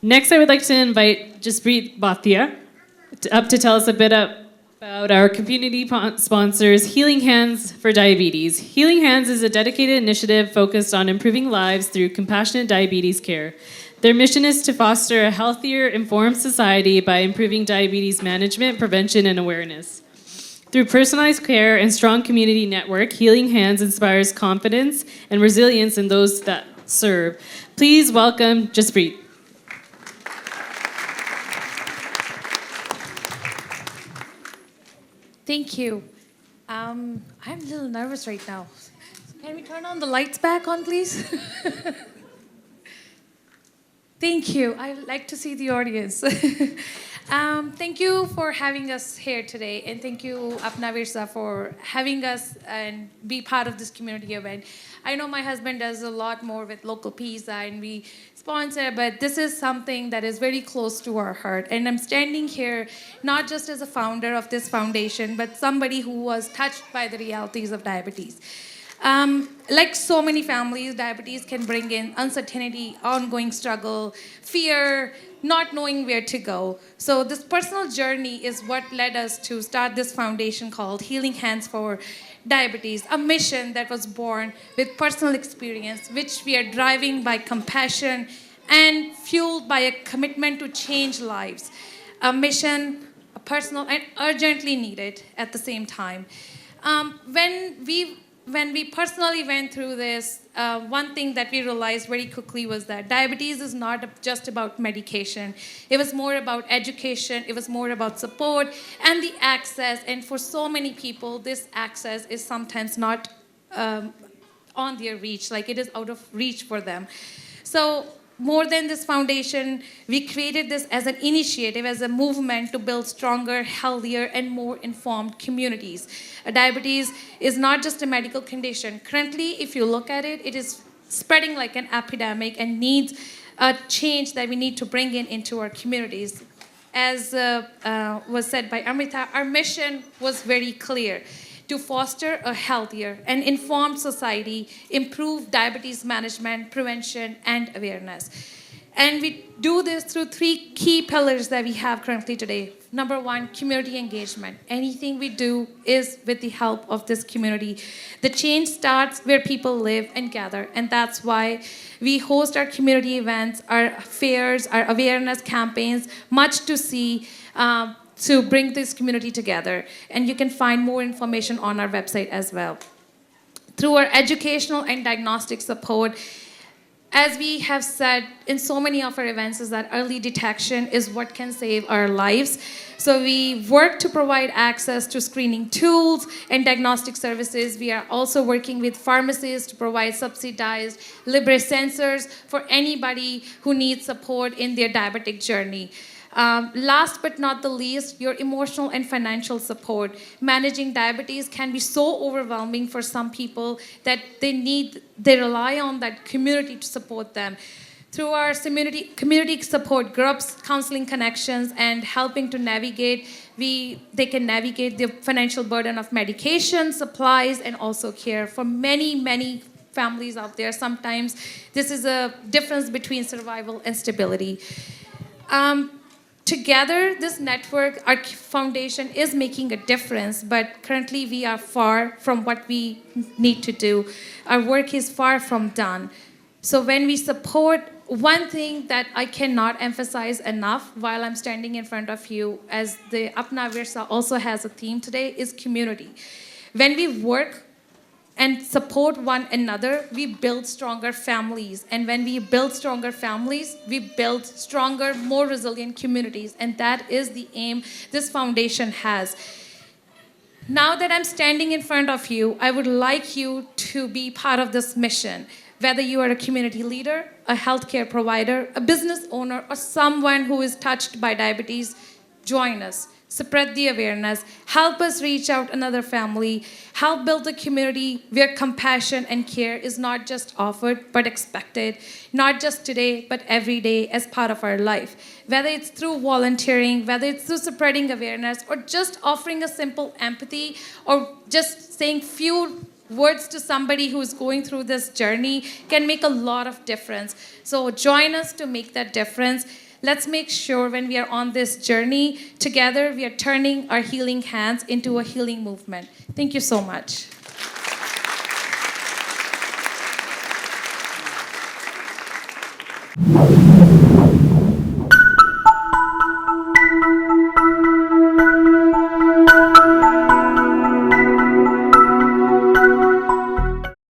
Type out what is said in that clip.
Next, I would like to invite Jaspreet Bhatia up to tell us a bit about our community sponsors, Healing Hands for Diabetes. Healing Hands is a dedicated initiative focused on improving lives through compassionate diabetes care. Their mission is to foster a healthier, informed society by improving diabetes management, prevention, and awareness. Through personalized care and strong community network, Healing Hands inspires confidence and resilience in those that serve. Please welcome Jaspreet. Thank you. I'm a little nervous right now. Can we turn on the lights back on, please? Thank you. I like to see the audience. Thank you for having us here today, and thank you, Apna Virsa, for having us and be part of this community event. I know my husband does a lot more with local pizza, and we sponsor, but this is something that is very close to our heart. And I'm standing here not just as a founder of this foundation, but somebody who was touched by the realities of diabetes. Like so many families, diabetes can bring in uncertainty, ongoing struggle, fear, not knowing where to go. So this personal journey is what led us to start this foundation called Healing Hands for Diabetes, a mission that was born with personal experience, which we are driving by compassion and fueled by a commitment to change lives. A mission, a personal and urgently needed at the same time. When we personally went through this, one thing that we realized very quickly was that diabetes is not just about medication. It was more about education. It was more about support and the access. And for so many people, this access is sometimes not on their reach, like it is out of reach for them. So more than this foundation, we created this as an initiative, as a movement to build stronger, healthier, and more informed communities. Diabetes is not just a medical condition. Currently, if you look at it, it is spreading like an epidemic and needs a change that we need to bring into our communities. As was said by Amrita, our mission was very clear: to foster a healthier and informed society, improve diabetes management, prevention, and awareness. And we do this through three key pillars that we have currently today. Number one, community engagement. Anything we do is with the help of this community. The change starts where people live and gather, and that's why we host our community events, our fairs, our awareness campaigns, much to see, to bring this community together. And you can find more information on our website as well. Through our educational and diagnostic support, as we have said in so many of our events, is that early detection is what can save our lives. So we work to provide access to screening tools and diagnostic services. We are also working with pharmacies to provide subsidized Libre sensors for anybody who needs support in their diabetic journey. Last but not the least, your emotional and financial support. Managing diabetes can be so overwhelming for some people that they rely on that community to support them. Through our community support groups, counseling connections, and helping to navigate, they can navigate the financial burden of medication, supplies, and also care. For many, many families out there, sometimes this is a difference between survival and stability. Together, this network, our foundation, is making a difference, but currently we are far from what we need to do. Our work is far from done. So when we support, one thing that I cannot emphasize enough while I'm standing in front of you, as the Apna Virsa also has a theme today, is community. When we work and support one another, we build stronger families. And when we build stronger families, we build stronger, more resilient communities. And that is the aim this foundation has. Now that I'm standing in front of you, I would like you to be part of this mission. Whether you are a community leader, a healthcare provider, a business owner, or someone who is touched by diabetes, join us. Spread the awareness, help us reach out another family, help build a community where compassion and care is not just offered but expected, not just today but every day as part of our life. Whether it's through volunteering, whether it's through spreading awareness, or just offering a simple empathy, or just saying few words to somebody who is going through this journey can make a lot of difference. So join us to make that difference. Let's make sure when we are on this journey together, we are turning our healing hands into a healing movement. Thank you so much.